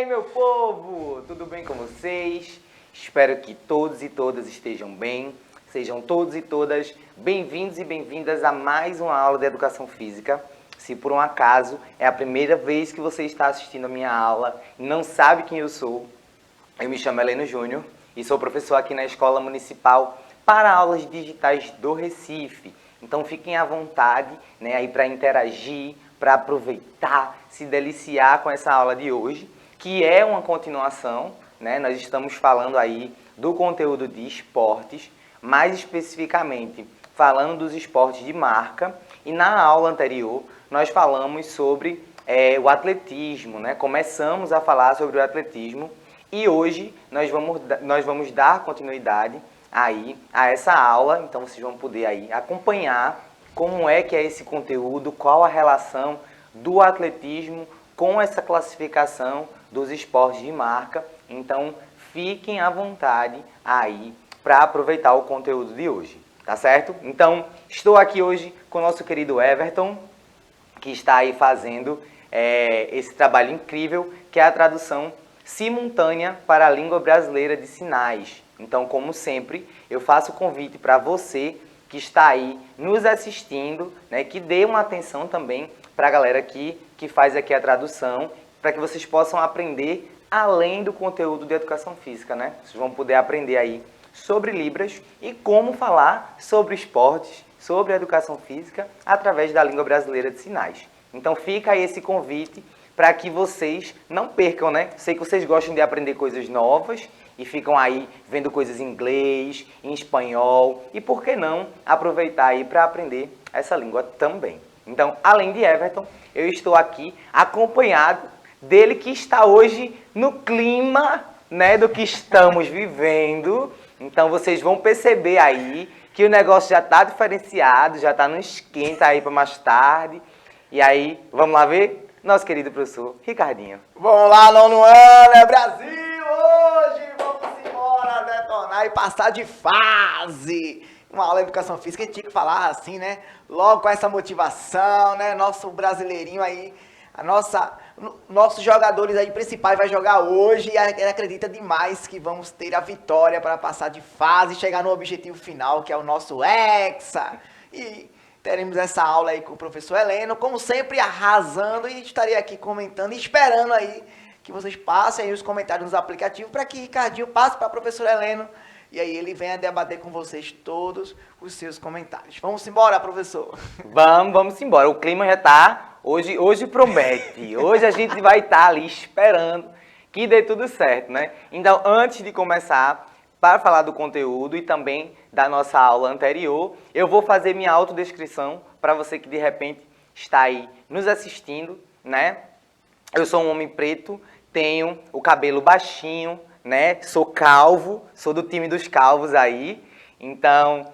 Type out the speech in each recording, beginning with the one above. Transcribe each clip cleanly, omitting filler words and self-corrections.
aí, meu povo? Tudo bem com vocês? Espero que todos e todas estejam bem. Sejam todos e todas bem-vindos e bem-vindas a mais uma aula de Educação Física. Se por um acaso é a primeira vez que você está assistindo a minha aula e não sabe quem eu sou, eu me chamo Heleno Júnior e sou professor aqui na Escola Municipal para Aulas Digitais do Recife. Então fiquem à vontade, aí para interagir, para aproveitar, se deliciar com essa aula de hoje, que é uma continuação, Nós estamos falando aí do conteúdo de esportes, mais especificamente falando dos esportes de marca, e na aula anterior nós falamos sobre o atletismo, Começamos a falar sobre o atletismo e hoje nós vamos dar continuidade aí a essa aula, então vocês vão poder aí acompanhar como é que é esse conteúdo, qual a relação do atletismo com essa classificação dos esportes de marca. Então, fiquem à vontade aí para aproveitar o conteúdo de hoje, tá certo? Então, estou aqui hoje com o nosso querido Everton, que está aí fazendo esse trabalho incrível, que é a tradução simultânea para a língua brasileira de sinais. Então, como sempre, eu faço o convite para você que está aí nos assistindo, que dê uma atenção também para a galera que faz aqui a tradução, para que vocês possam aprender além do conteúdo de educação física, Vocês vão poder aprender aí sobre Libras e como falar sobre esportes, sobre educação física, através da língua brasileira de sinais. Então fica aí esse convite para que vocês não percam, Sei que vocês gostam de aprender coisas novas e ficam aí vendo coisas em inglês, em espanhol, e por que não aproveitar aí para aprender essa língua também. Então, além de Everton, eu estou aqui acompanhado dele que está hoje no clima, do que estamos vivendo. Então, vocês vão perceber aí que o negócio já está diferenciado, já está no esquenta aí para mais tarde. E aí, vamos lá ver? Nosso querido professor Ricardinho. Vamos lá, nono ano, Brasil! Hoje vamos embora detonar e passar de fase. Uma aula de educação física, a gente tinha que falar assim, Logo com essa motivação, Nosso brasileirinho aí, nossos jogadores aí principais vai jogar hoje e ele acredita demais que vamos ter a vitória para passar de fase e chegar no objetivo final, que é o nosso Hexa. E teremos essa aula aí com o professor Heleno, como sempre, arrasando, e estarei aqui comentando e esperando aí que vocês passem aí os comentários nos aplicativos para que Ricardinho passe para o professor Heleno e aí ele venha debater com vocês todos os seus comentários. Vamos embora, professor? Vamos embora. O clima já está, hoje promete. Hoje a gente vai estar ali esperando que dê tudo certo, Então, antes de começar, para falar do conteúdo e também da nossa aula anterior, eu vou fazer minha autodescrição para você que de repente está aí nos assistindo, Eu sou um homem preto, tenho o cabelo baixinho, Sou calvo, sou do time dos calvos aí. Então,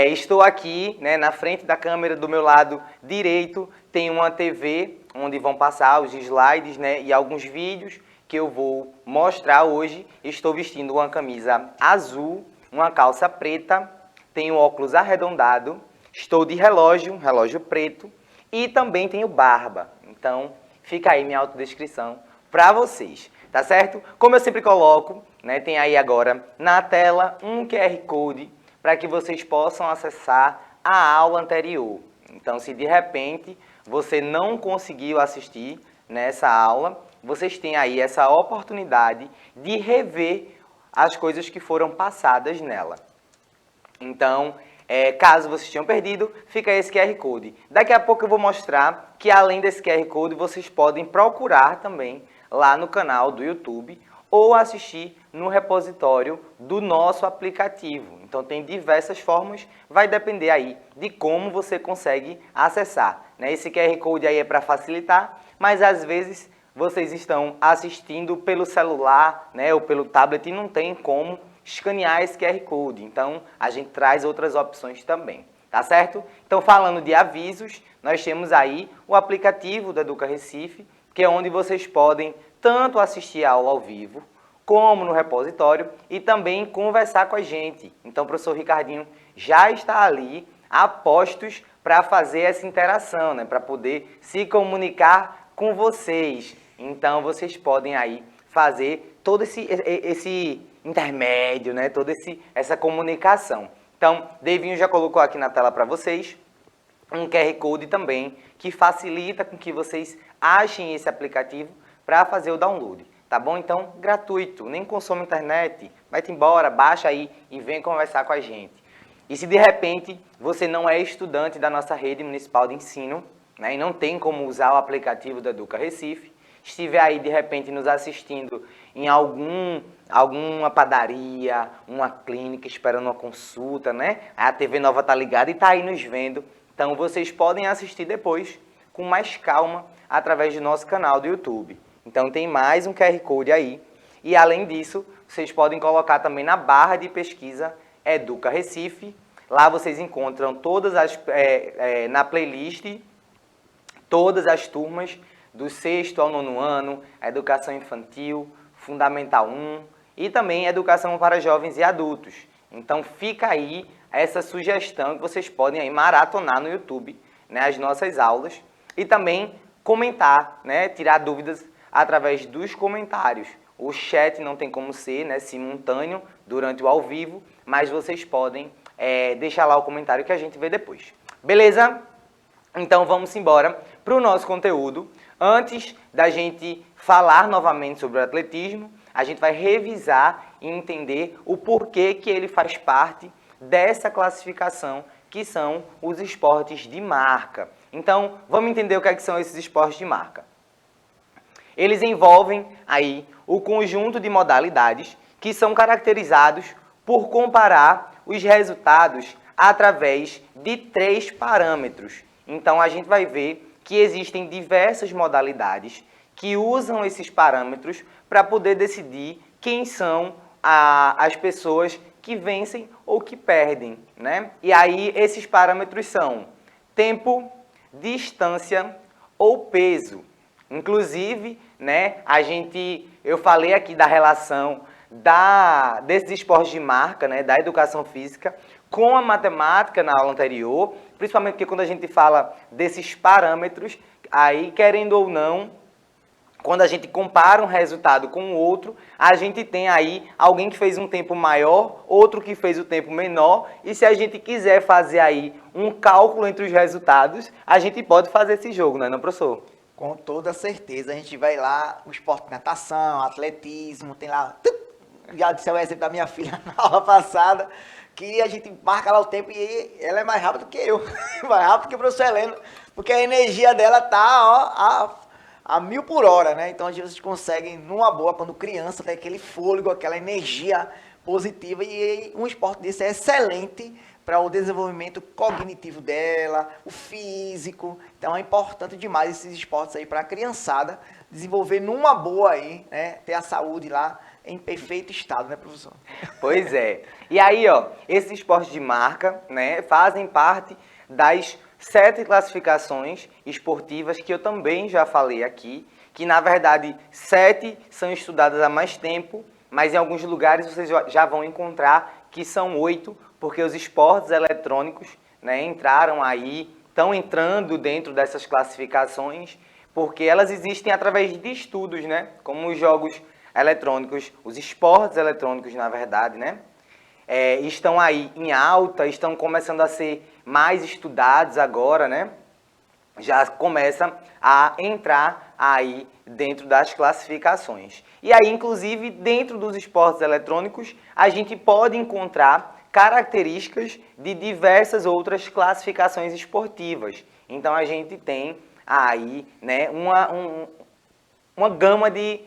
estou aqui, na frente da câmera, do meu lado direito, tem uma TV onde vão passar os slides, e alguns vídeos que eu vou mostrar hoje. Estou vestindo uma camisa azul, uma calça preta, tenho óculos arredondado, estou de relógio, um relógio preto e também tenho barba. Então, fica aí minha autodescrição para vocês, tá certo? Como eu sempre coloco, tem aí agora na tela um QR Code para que vocês possam acessar a aula anterior. Então, se de repente você não conseguiu assistir nessa aula, vocês têm aí essa oportunidade de rever as coisas que foram passadas nela. Então, caso vocês tenham perdido, fica esse QR Code. Daqui a pouco eu vou mostrar que além desse QR Code, vocês podem procurar também lá no canal do YouTube ou assistir no repositório do nosso aplicativo. Então tem diversas formas, vai depender aí de como você consegue acessar. Esse QR Code aí é para facilitar, mas às vezes vocês estão assistindo pelo celular, ou pelo tablet e não tem como escanear esse QR Code. Então a gente traz outras opções também, tá certo? Então falando de avisos, nós temos aí o aplicativo do Educa Recife, que é onde vocês podem tanto assistir a aula ao vivo, como no repositório e também conversar com a gente. Então o professor Ricardinho já está ali a postos para fazer essa interação, para poder se comunicar com vocês. Então vocês podem aí fazer todo esse intermédio, né? Toda essa comunicação. Então, Davinho já colocou aqui na tela para vocês um QR Code também, que facilita com que vocês achem esse aplicativo para fazer o download, tá bom? Então, gratuito, nem consome internet, vai-te embora, baixa aí e vem conversar com a gente. E se de repente você não é estudante da nossa rede municipal de ensino, né, e não tem como usar o aplicativo da Educa Recife, estiver aí de repente nos assistindo em alguma padaria, uma clínica, esperando uma consulta, né? A TV Nova tá ligada e tá aí nos vendo. Então vocês podem assistir depois com mais calma através do nosso canal do YouTube. Então tem mais um QR Code aí. E além disso, vocês podem colocar também na barra de pesquisa Educa Recife. Lá vocês encontram todas na playlist, todas as turmas do 6º ao 9º ano, Educação Infantil, Fundamental 1 e também Educação para Jovens e Adultos. Então fica aí essa sugestão que vocês podem aí maratonar no YouTube, né, as nossas aulas e também comentar, né, tirar dúvidas através dos comentários. O chat não tem como ser, né, simultâneo durante o ao vivo, mas vocês podem deixar lá o comentário que a gente vê depois. Beleza? Então vamos embora para o nosso conteúdo. Antes da gente falar novamente sobre o atletismo, a gente vai revisar e entender o porquê que ele faz parte dessa classificação que são os esportes de marca. Então, vamos entender o que são esses esportes de marca. Eles envolvem aí o conjunto de modalidades que são caracterizados por comparar os resultados através de 3 parâmetros. Então, a gente vai ver que existem diversas modalidades que usam esses parâmetros para poder decidir quem são as pessoas que vencem ou que perdem, né? E aí esses parâmetros são tempo, distância ou peso. Inclusive, né, eu falei aqui da relação desses esportes de marca, né, da educação física com a matemática na aula anterior, principalmente porque quando a gente fala desses parâmetros, aí querendo ou não, quando a gente compara um resultado com o outro, a gente tem aí alguém que fez um tempo maior, outro que fez o tempo menor, e se a gente quiser fazer aí um cálculo entre os resultados, a gente pode fazer esse jogo, não é, não, professor? Com toda certeza, a gente vai lá, o esporte de natação, atletismo, tem lá, já disse o exemplo da minha filha na aula passada, que a gente marca lá o tempo e ela é mais rápida que eu, mais rápido que o professor Heleno, porque a energia dela tá, a 1000 por hora, né? Então a gente consegue, numa boa, quando criança, tem aquele fôlego, aquela energia positiva, e um esporte desse é excelente para o desenvolvimento cognitivo dela, o físico. Então é importante demais esses esportes aí para a criançada desenvolver numa boa aí, né? Ter a saúde lá em perfeito estado, né, professor? Pois é. E aí, ó, esses esportes de marca, né, fazem parte das 7 classificações esportivas que eu também já falei aqui, que na verdade 7 são estudadas há mais tempo, mas em alguns lugares vocês já vão encontrar que são 8, porque os esportes eletrônicos, né, estão entrando dentro dessas classificações, porque elas existem através de estudos, né, como os jogos eletrônicos, os esportes eletrônicos, na verdade, né, estão aí em alta, estão começando a ser mais estudados agora, né, já começa a entrar aí dentro das classificações. E aí, inclusive, dentro dos esportes eletrônicos, a gente pode encontrar características de diversas outras classificações esportivas. Então, a gente tem aí, né, uma gama de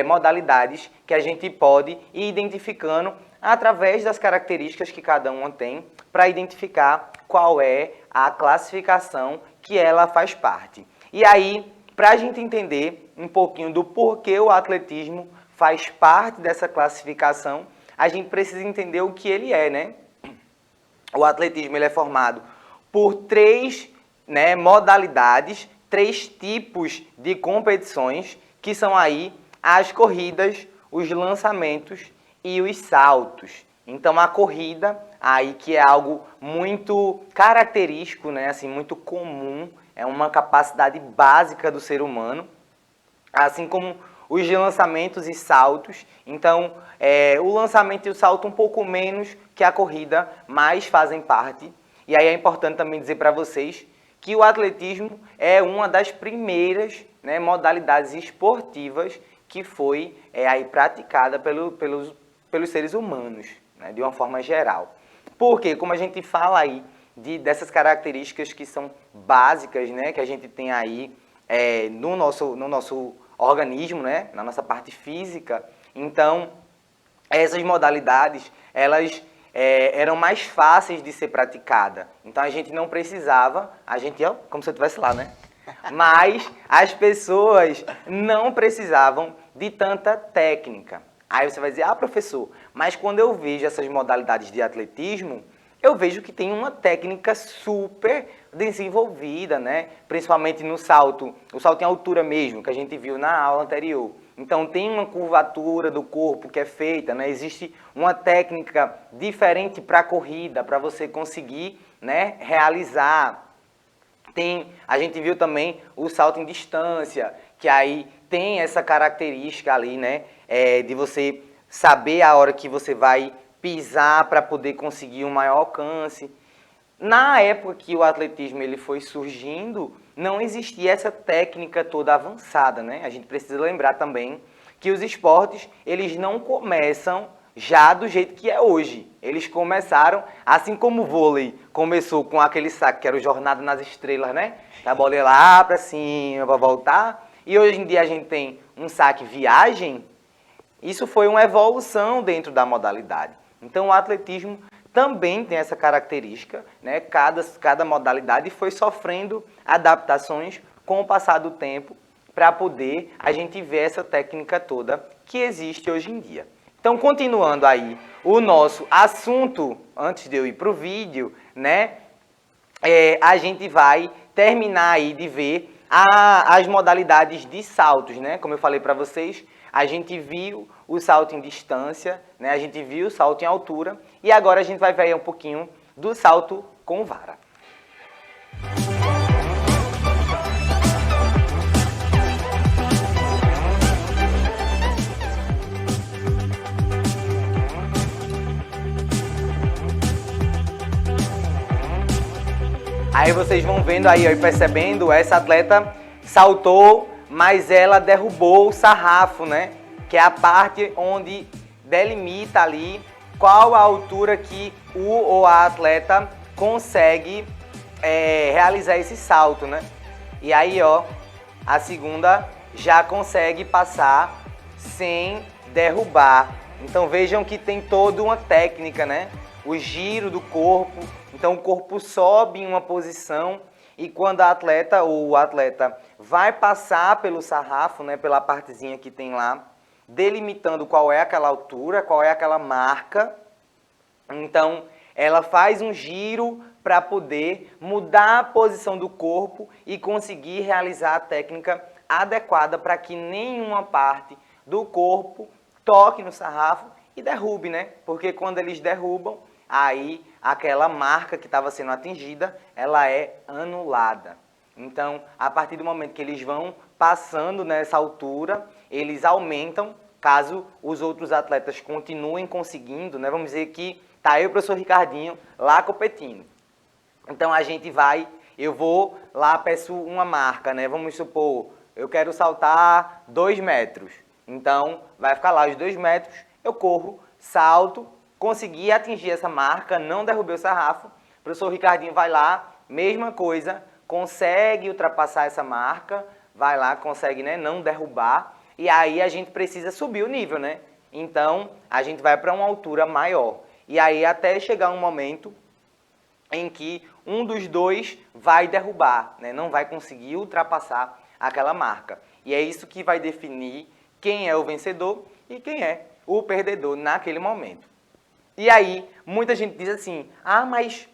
modalidades que a gente pode ir identificando através das características que cada uma tem para identificar qual é a classificação que ela faz parte. E aí, para a gente entender um pouquinho do porquê o atletismo faz parte dessa classificação, a gente precisa entender o que ele é, né? O atletismo ele é formado por 3, né, modalidades, 3 tipos de competições, que são aí as corridas, os lançamentos e os saltos. Então a corrida, aí que é algo muito característico, né, assim, muito comum, é uma capacidade básica do ser humano, assim como os lançamentos e saltos. Então, o lançamento e o salto um pouco menos que a corrida, mas fazem parte. E aí é importante também dizer para vocês que o atletismo é uma das primeiras, né, modalidades esportivas que foi aí praticada pelos seres humanos, né, de uma forma geral. Porque, como a gente fala aí dessas características que são básicas, né, que a gente tem aí no nosso organismo, né, na nossa parte física, então essas modalidades, elas eram mais fáceis de ser praticada. Então a gente não precisava, como se eu estivesse lá, né? Mas as pessoas não precisavam de tanta técnica. Aí você vai dizer, professor, mas quando eu vejo essas modalidades de atletismo, eu vejo que tem uma técnica super desenvolvida, né? Principalmente no salto, o salto em altura mesmo, que a gente viu na aula anterior. Então tem uma curvatura do corpo que é feita, né? Existe uma técnica diferente para a corrida, para você conseguir, né, realizar. A gente viu também o salto em distância, que aí tem essa característica ali, né, de você saber a hora que você vai pisar para poder conseguir um maior alcance. Na época que o atletismo ele foi surgindo, não existia essa técnica toda avançada, né? A gente precisa lembrar também que os esportes, eles não começam já do jeito que é hoje. Eles começaram, assim como o vôlei começou com aquele saque, que era o Jornada nas Estrelas, né? A bola ia lá para cima, para voltar. E hoje em dia a gente tem um saque viagem. Isso foi uma evolução dentro da modalidade. Então o atletismo também tem essa característica, né? Cada modalidade foi sofrendo adaptações com o passar do tempo para poder a gente ver essa técnica toda que existe hoje em dia. Então, continuando aí o nosso assunto, antes de eu ir para o vídeo, né? A gente vai terminar aí de ver as modalidades de saltos, né? Como eu falei para vocês, a gente viu o salto em distância, né? A gente viu o salto em altura e agora a gente vai ver um pouquinho do salto com vara. Aí vocês vão vendo aí, ó, e percebendo, essa atleta saltou, mas ela derrubou o sarrafo, né? Que é a parte onde delimita ali qual a altura que o ou a atleta consegue realizar esse salto, né? E aí, ó, a segunda já consegue passar sem derrubar. Então vejam que tem toda uma técnica, né? O giro do corpo. Então o corpo sobe em uma posição e quando a atleta ou o atleta vai passar pelo sarrafo, né, pela partezinha que tem lá, delimitando qual é aquela altura, qual é aquela marca, então ela faz um giro para poder mudar a posição do corpo e conseguir realizar a técnica adequada para que nenhuma parte do corpo toque no sarrafo e derrube, né? Porque quando eles derrubam, aí aquela marca que estava sendo atingida, ela é anulada. Então, a partir do momento que eles vão passando nessa altura, eles aumentam, caso os outros atletas continuem conseguindo, né? Vamos dizer que tá eu e o professor Ricardinho lá competindo. Então, eu vou lá, peço uma marca, né? Vamos supor, eu quero saltar 2 metros. Então, vai ficar lá os 2 metros, eu corro, salto, consegui atingir essa marca, não derrubei o sarrafo. O professor Ricardinho vai lá, mesma coisa, consegue ultrapassar essa marca, vai lá, consegue, né, não derrubar. E aí a gente precisa subir o nível, né? Então, a gente vai para uma altura maior. E aí até chegar um momento em que um dos dois vai derrubar, né? Não vai conseguir ultrapassar aquela marca. E é isso que vai definir quem é o vencedor e quem é o perdedor naquele momento. E aí, muita gente diz assim, mas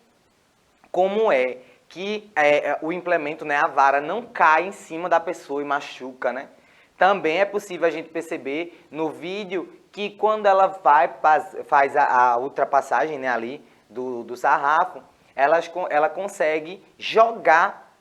como é que o implemento, né, a vara, não cai em cima da pessoa e machuca, né? Também é possível a gente perceber no vídeo que quando ela faz a ultrapassagem, né, ali do sarrafo, ela consegue jogar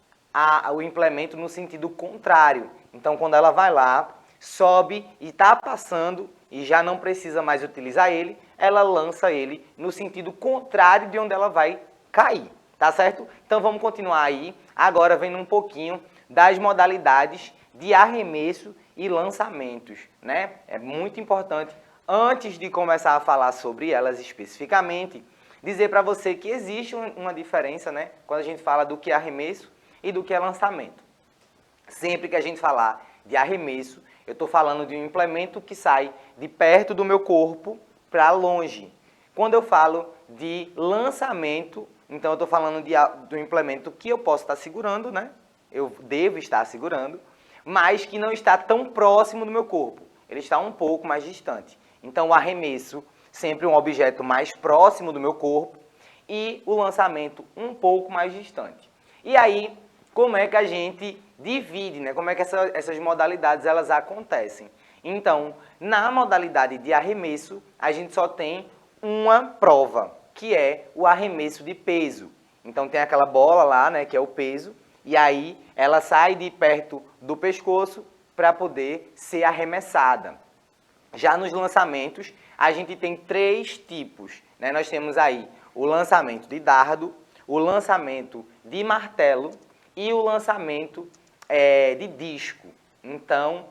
o implemento no sentido contrário. Então, quando ela vai lá, sobe e está passando e já não precisa mais utilizar ele, ela lança ele no sentido contrário de onde ela vai cair, tá certo? Então vamos continuar aí, agora vendo um pouquinho das modalidades de arremesso e lançamentos, né? É muito importante, antes de começar a falar sobre elas especificamente, dizer para você que existe uma diferença, né? Quando a gente fala do que é arremesso e do que é lançamento. Sempre que a gente falar de arremesso, eu estou falando de um implemento que sai de perto do meu corpo para longe. Quando eu falo de lançamento, então eu estou falando de um implemento que eu posso estar segurando, né? Eu devo estar segurando, mas que não está tão próximo do meu corpo. Ele está um pouco mais distante. Então o arremesso, sempre um objeto mais próximo do meu corpo, e o lançamento um pouco mais distante. E aí, como é que a gente divide, né? Como é que essas modalidades elas acontecem? Então, na modalidade de arremesso, a gente só tem uma prova, que é o arremesso de peso. Então tem aquela bola lá, né, que é o peso, e aí ela sai de perto do pescoço para poder ser arremessada. Já nos lançamentos, a gente tem 3 tipos, né? Nós temos aí o lançamento de dardo, o lançamento de martelo e o lançamento de disco. Então,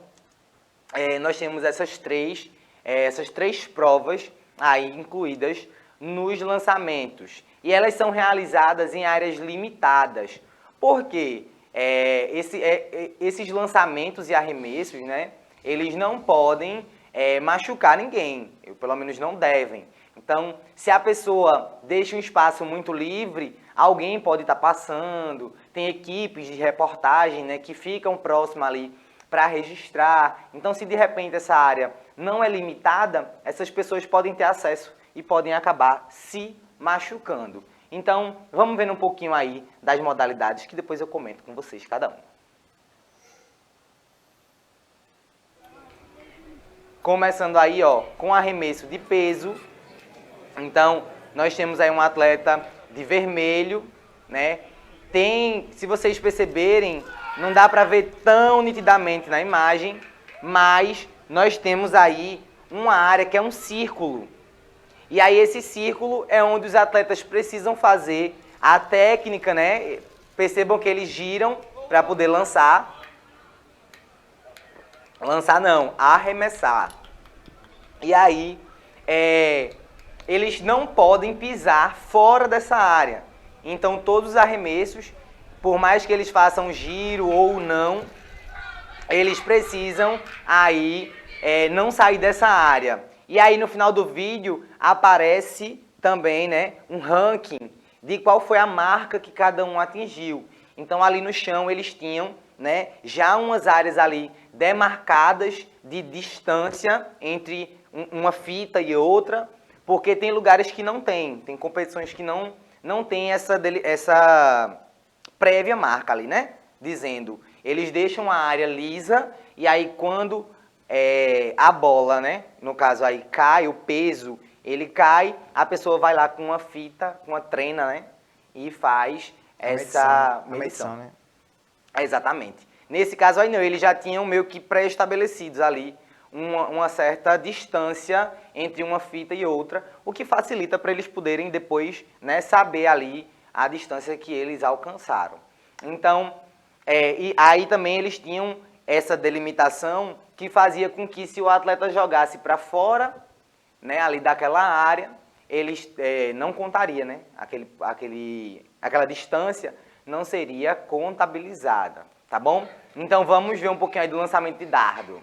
nós temos essas três provas aí incluídas nos lançamentos. E elas são realizadas em áreas limitadas. Por quê? Esses lançamentos e arremessos, né, eles não podem machucar ninguém, pelo menos não devem. Então, se a pessoa deixa um espaço muito livre, alguém pode estar passando, tem equipes de reportagem, né, que ficam próximas ali para registrar. Então, se de repente essa área não é limitada, essas pessoas podem ter acesso e podem acabar se machucando. Então, vamos ver um pouquinho aí das modalidades que depois eu comento com vocês, cada um. Começando aí, ó, com arremesso de peso. Então, nós temos aí um atleta de vermelho, né? Se vocês perceberem, não dá para ver tão nitidamente na imagem, mas nós temos aí uma área que é um círculo. E aí esse círculo é onde os atletas precisam fazer a técnica, né? Percebam que eles giram para poder lançar. Lançar não, arremessar. E aí, eles não podem pisar fora dessa área. Então, todos os arremessos, por mais que eles façam giro ou não, eles precisam aí não sair dessa área. E aí, no final do vídeo, aparece também, né, um ranking de qual foi a marca que cada um atingiu. Então, ali no chão, eles tinham, né, já umas áreas ali demarcadas de distância entre uma fita e outra, porque tem lugares que não tem competições que não tem essa prévia marca ali, né? Dizendo, eles deixam a área lisa e aí quando a bola, né? No caso aí cai, o peso, ele cai, a pessoa vai lá com uma fita, com uma trena, né? E faz essa medição. Né? Exatamente. Nesse caso aí não, eles já tinham meio que pré-estabelecidos ali uma certa distância entre uma fita e outra, o que facilita para eles poderem depois, né, saber ali a distância que eles alcançaram. Então, e aí também eles tinham essa delimitação que fazia com que se o atleta jogasse para fora, né, ali daquela área, eles não contaria, né, aquela distância não seria contabilizada, tá bom? Então vamos ver um pouquinho aí do lançamento de dardo.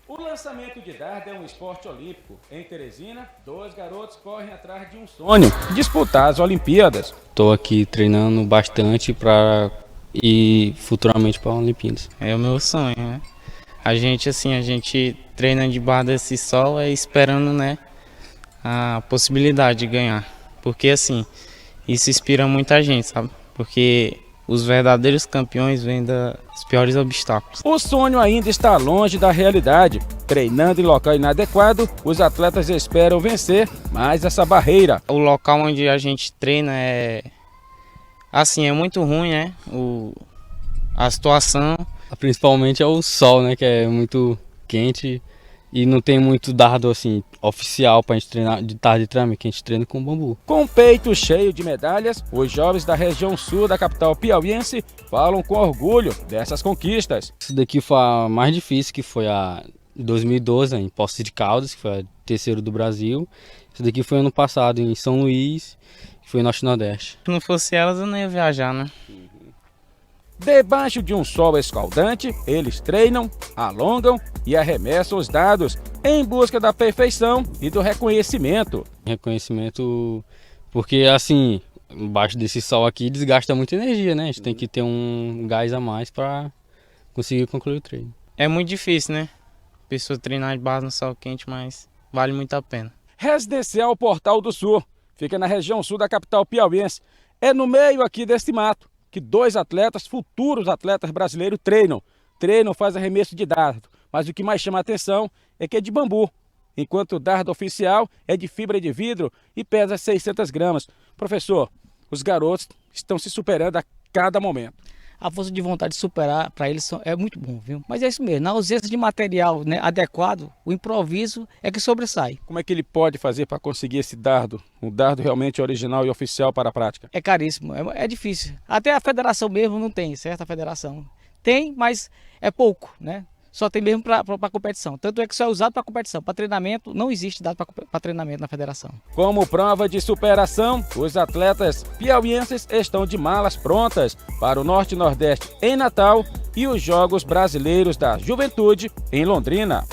O lançamento de dardo é um esporte olímpico. Em Teresina, 2 garotos correm atrás de um sonho: disputar as Olimpíadas. Estou aqui treinando bastante para ir futuramente para as Olimpíadas. É o meu sonho, né? A gente treina debaixo desse sol esperando, né, a possibilidade de ganhar. Porque assim, isso inspira muita gente, sabe? Porque os verdadeiros campeões vêm dos piores obstáculos. O sonho ainda está longe da realidade. Treinando em local inadequado, os atletas esperam vencer mais essa barreira. O local onde a gente treina é muito ruim, né? A situação, Principalmente é o sol, né, que é muito quente e não tem muito dardo assim oficial pra gente treinar de tarde de treinamento, que a gente treina com bambu. Com o peito cheio de medalhas, os jovens da região sul da capital piauiense falam com orgulho dessas conquistas. Isso daqui foi a mais difícil, que foi a 2012, né, em Poços de Caldas, que foi a terceiro do Brasil. Isso daqui foi ano passado em São Luís, que foi Norte e Nordeste. Se não fosse elas, eu não ia viajar, né? Debaixo de um sol escaldante, eles treinam, alongam e arremessam os dados em busca da perfeição e do reconhecimento. Reconhecimento, porque assim, embaixo desse sol aqui desgasta muita energia, né? A gente tem que ter um gás a mais para conseguir concluir o treino. É muito difícil, né? A pessoa treinar de base no sol quente, mas vale muito a pena. Residencial Portal do Sul, fica na região sul da capital piauiense. É no meio aqui desse mato que 2 atletas, futuros atletas brasileiros, treinam, fazem arremesso de dardo. Mas o que mais chama a atenção é que é de bambu, enquanto o dardo oficial é de fibra de vidro e pesa 600 gramas. Professor, os garotos estão se superando a cada momento. A força de vontade de superar para eles é muito bom, viu? Mas é isso mesmo, na ausência de material, né, adequado, o improviso é que sobressai. Como é que ele pode fazer para conseguir esse dardo, um dardo realmente original e oficial para a prática? É caríssimo, é difícil. Até a federação mesmo não tem, certo? A federação tem, mas é pouco, né? Só tem mesmo para competição. Tanto é que só é usado para competição. Para treinamento, não existe dado para treinamento na federação. Como prova de superação, os atletas piauienses estão de malas prontas para o Norte e Nordeste em Natal e os Jogos Brasileiros da Juventude em Londrina.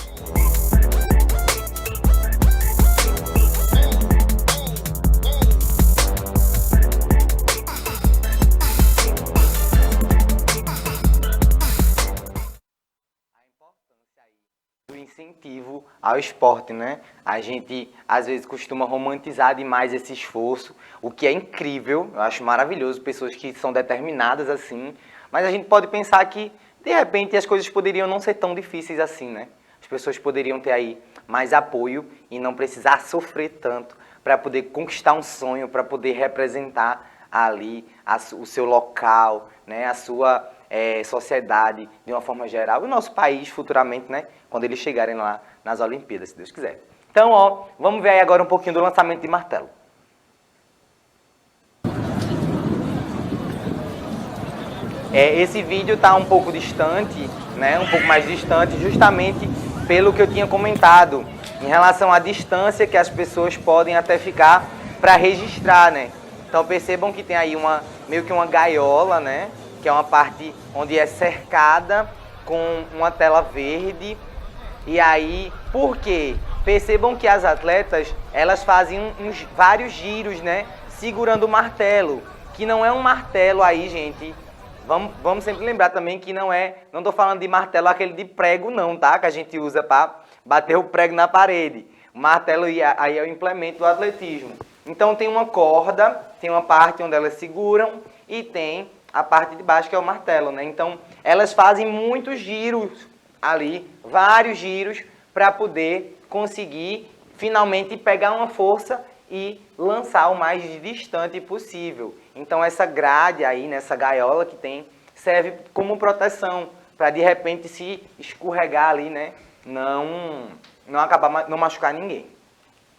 Do incentivo ao esporte, né? A gente às vezes costuma romantizar demais esse esforço, o que é incrível, eu acho maravilhoso, pessoas que são determinadas assim, mas a gente pode pensar que de repente as coisas poderiam não ser tão difíceis assim, né? As pessoas poderiam ter aí mais apoio e não precisar sofrer tanto para poder conquistar um sonho, para poder representar ali o seu local, né? A sua sociedade de uma forma geral e o nosso país futuramente, né, quando eles chegarem lá nas Olimpíadas, se Deus quiser. Então, ó, vamos ver aí agora um pouquinho do lançamento de martelo. Esse vídeo tá um pouco distante, né, um pouco mais distante, justamente pelo que eu tinha comentado, em relação à distância que as pessoas podem até ficar para registrar, né. Então percebam que tem aí meio que uma gaiola, né, que é uma parte onde é cercada com uma tela verde. E aí, por quê? Percebam que as atletas, elas fazem vários giros, né? Segurando o martelo, que não é um martelo aí, gente. Vamos sempre lembrar também que não tô falando de martelo aquele de prego não, tá? Que a gente usa para bater o prego na parede. O martelo aí é o implemento do atletismo. Então tem uma corda, tem uma parte onde elas seguram e tem a parte de baixo que é o martelo, né? Então, elas fazem muitos giros ali, vários giros, para poder conseguir finalmente pegar uma força e lançar o mais distante possível. Então, essa grade aí, nessa gaiola que tem, serve como proteção, para de repente se escorregar ali, né? Não machucar ninguém.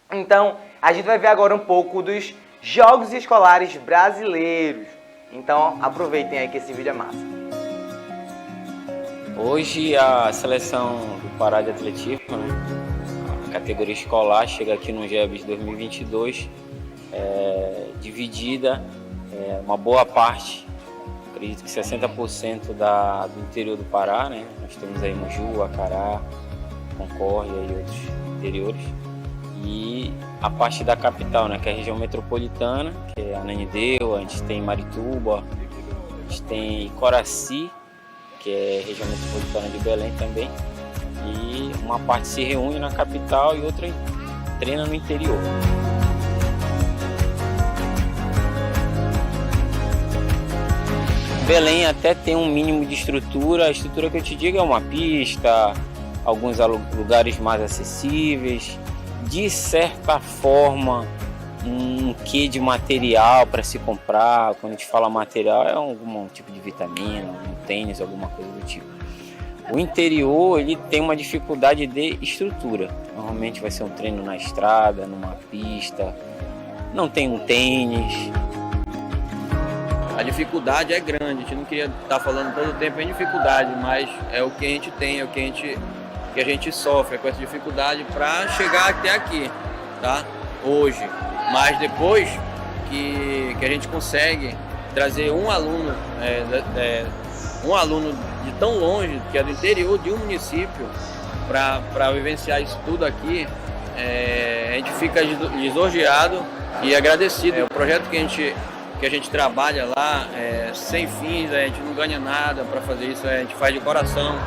Então, a gente vai ver agora um pouco dos Jogos Escolares Brasileiros. Então, aproveitem aí que esse vídeo é massa. Hoje a seleção do Pará de Atletismo, né, a categoria escolar, chega aqui no GEBS 2022, dividida, uma boa parte, acredito que 60% do interior do Pará, né? Nós temos aí Moju, Acará, Concórdia e outros interiores. E a parte da capital, né, que é a região metropolitana, que é Ananindeua, a gente tem Marituba, a gente tem Coraci, que é a região metropolitana de Belém também, e uma parte se reúne na capital e outra treina no interior. Belém até tem um mínimo de estrutura, a estrutura que eu te digo é uma pista, alguns lugares mais acessíveis, de certa forma um quê de material para se comprar. Quando a gente fala material é algum tipo de vitamina, um tênis, alguma coisa do tipo. O interior, ele tem uma dificuldade de estrutura. Normalmente vai ser um treino na estrada, numa pista, não tem um tênis. A dificuldade é grande, a gente não queria estar falando todo o tempo em dificuldade, mas é o que a gente tem, é o que a gente sofre com essa dificuldade para chegar até aqui, tá? Hoje. Mas depois que a gente consegue trazer um aluno de tão longe, que é do interior de um município, para vivenciar isso tudo aqui, a gente fica lisonjeado e agradecido. O projeto que a gente trabalha lá sem fins, a gente não ganha nada para fazer isso, a gente faz de coração.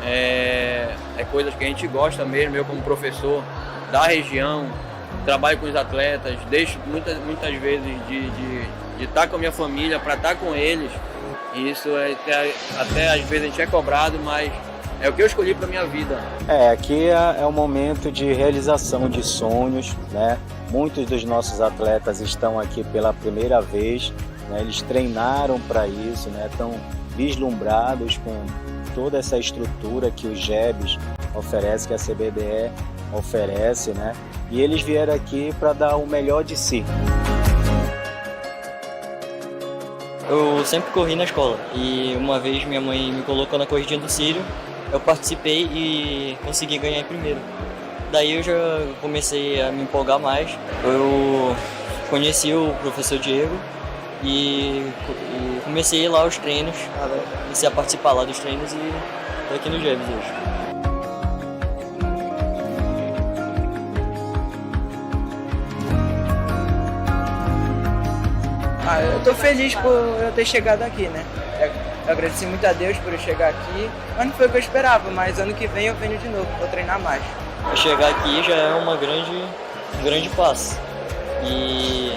É coisas que a gente gosta mesmo, eu como professor da região, trabalho com os atletas, deixo muitas vezes de estar com a minha família para estar com eles. E isso até às vezes a gente é cobrado, mas é o que eu escolhi para minha vida. Aqui é um momento de realização de sonhos, né? Muitos dos nossos atletas estão aqui pela primeira vez, né? Eles treinaram para isso, né? Estão vislumbrados com toda essa estrutura que o GEBS oferece, que a CBDE oferece, né? E eles vieram aqui para dar o melhor de si. Eu sempre corri na escola e uma vez minha mãe me colocou na corridinha do Círio, eu participei e consegui ganhar em primeiro. Daí eu já comecei a me empolgar mais. Eu conheci o professor Diego e comecei a ir lá aos treinos, comecei a participar lá dos treinos e estou aqui no GEBS hoje. Eu tô feliz por eu ter chegado aqui, né? Eu agradeci muito a Deus por eu chegar aqui, mas não foi o que eu esperava, mas ano que vem eu venho de novo, vou treinar mais. Chegar aqui já é um grande passo e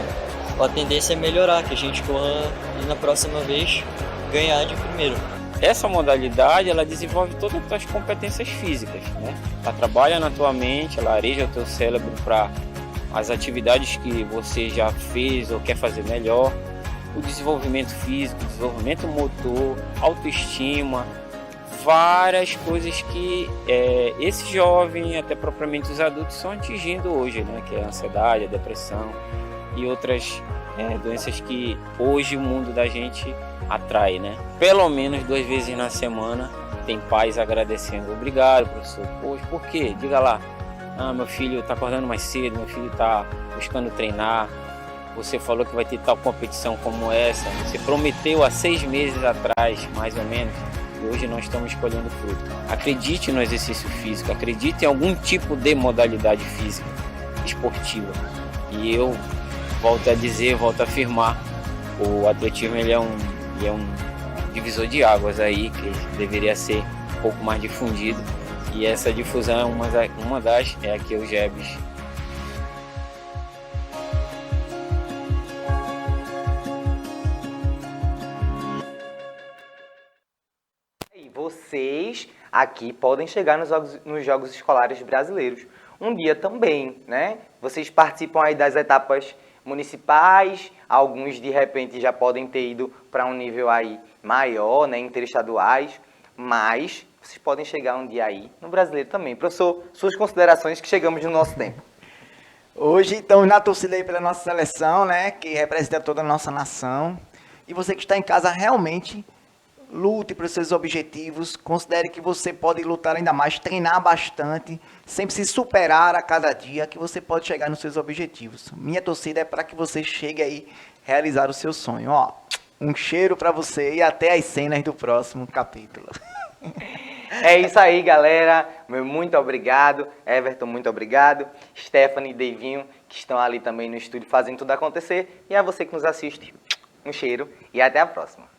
a tendência é melhorar, que a gente corra e na próxima vez ganhar de primeiro. Essa modalidade, ela desenvolve todas as tuas competências físicas, né? Ela trabalha na tua mente, ela areja o teu cérebro para as atividades que você já fez ou quer fazer melhor, o desenvolvimento físico, o desenvolvimento motor, autoestima, várias coisas que esse jovem, até propriamente os adultos, estão atingindo hoje, né? Que é a ansiedade, a depressão e outras doenças que hoje o mundo da gente atrai, né? Pelo menos 2 vezes na semana tem pais agradecendo. Obrigado, professor. Poxa, por quê? Diga lá. Meu filho está acordando mais cedo, meu filho está buscando treinar. Você falou que vai ter tal competição como essa. Você prometeu há 6 meses atrás, mais ou menos. E hoje nós estamos colhendo fruto. Acredite no exercício físico, acredite em algum tipo de modalidade física, esportiva. E eu volto a dizer, volto a afirmar, o atletismo ele é um divisor de águas aí, que deveria ser um pouco mais difundido. E essa difusão é uma das, aqui o GEBS. E vocês aqui podem chegar nos Jogos Escolares Brasileiros um dia também, né? Vocês participam aí das etapas municipais, alguns de repente já podem ter ido para um nível aí maior, né, interestaduais, mas vocês podem chegar um dia aí no brasileiro também. Professor, suas considerações que chegamos no nosso tempo. Hoje estamos na torcida aí pela nossa seleção, né, que representa toda a nossa nação. E você que está em casa, realmente lute para os seus objetivos, considere que você pode lutar ainda mais, treinar bastante, sempre se superar a cada dia, que você pode chegar nos seus objetivos. Minha torcida é para que você chegue aí realizar o seu sonho. Ó, um cheiro para você e até as cenas do próximo capítulo. É isso aí, galera. Muito obrigado. Everton, muito obrigado. Stephanie e Davinho, que estão ali também no estúdio fazendo tudo acontecer. E a você que nos assiste, um cheiro e até a próxima.